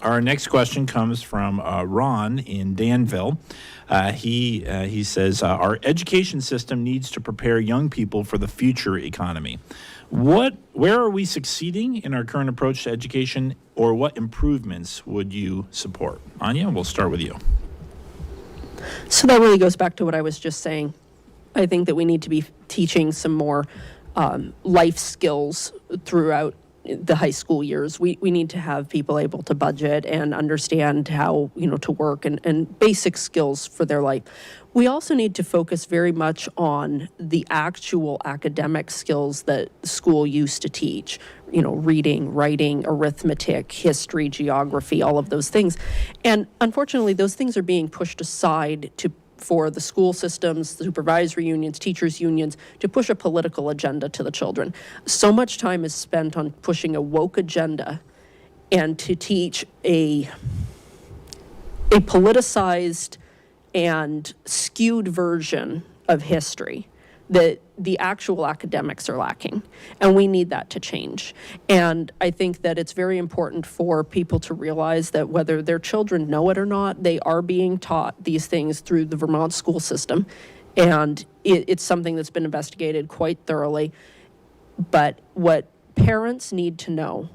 Our next question comes from Ron in Danville. He says, our education system needs to prepare young people for the future economy. Where are we succeeding in our current approach to education, or what improvements would you support? Anya, we'll start with you. So that really goes back to what I was just saying. I think that we need to be teaching some more life skills throughout the high school years. We need to have people able to budget and understand how, to work and basic skills for their life. We also need to focus very much on the actual academic skills that school used to teach, reading, writing, arithmetic, history, geography, all of those things. And unfortunately, those things are being pushed aside for the school systems, the supervisory unions, teachers unions, to push a political agenda to the children. So much time is spent on pushing a woke agenda and to teach a politicized and skewed version of history that the actual academics are lacking, and we need that to change. And I think that it's very important for people to realize that whether their children know it or not, they are being taught these things through the Vermont school system, and it's something that's been investigated quite thoroughly. But what parents need to know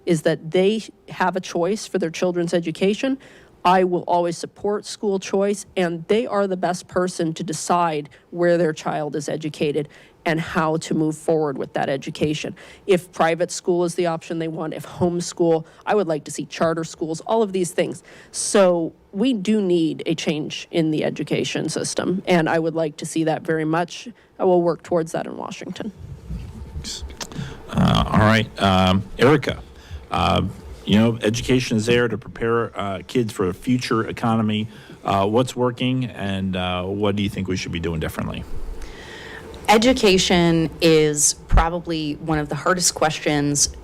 is that they have a choice for their children's education. I will always support school choice, and they are the best person to decide where their child is educated and how to move forward with that education. If private school is the option they want, if homeschool, I would like to see charter schools, all of these things. So we do need a change in the education system, and I would like to see that very much. I will work towards that in Washington. All right, Erica. Education is there to prepare kids for a future economy. What's working, and what do you think we should be doing differently? Education is probably one of the hardest questions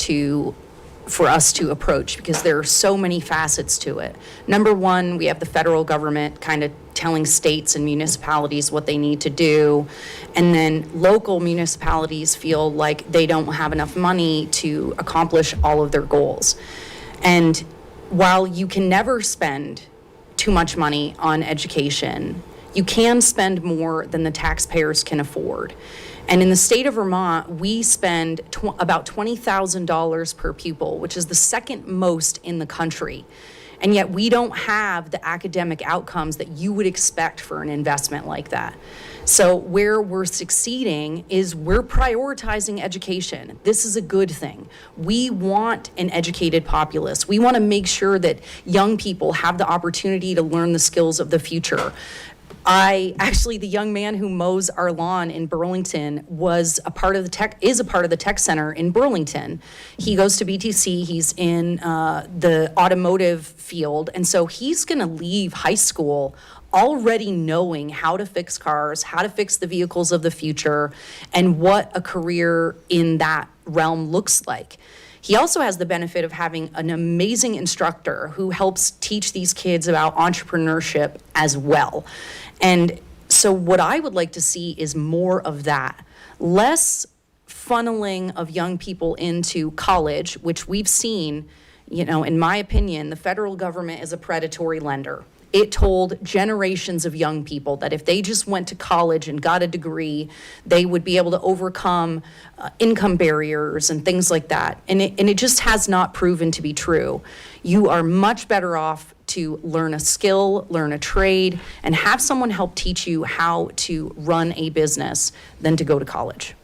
for us to approach because there are so many facets to it. Number one, we have the federal government kind of telling states and municipalities what they need to do, and then local municipalities feel like they don't have enough money to accomplish all of their goals. And while you can never spend too much money on education, you can spend more than the taxpayers can afford. And in the state of Vermont, we spend about $20,000 per pupil, which is the second most in the country. And yet we don't have the academic outcomes that you would expect for an investment like that. So where we're succeeding is we're prioritizing education. This is a good thing. We want an educated populace. We want to make sure that young people have the opportunity to learn the skills of the future. The young man who mows our lawn in Burlington is a part of the tech center in Burlington. He goes to BTC, he's in the automotive field, and so he's gonna leave high school already knowing how to fix cars, how to fix the vehicles of the future, and what a career in that realm looks like. He also has the benefit of having an amazing instructor who helps teach these kids about entrepreneurship as well. And so what I would like to see is more of that, less funneling of young people into college, which we've seen, in my opinion, the federal government is a predatory lender. It told generations of young people that if they just went to college and got a degree, they would be able to overcome income barriers and things like that. And it just has not proven to be true. You are much better off to learn a skill, learn a trade, and have someone help teach you how to run a business than to go to college.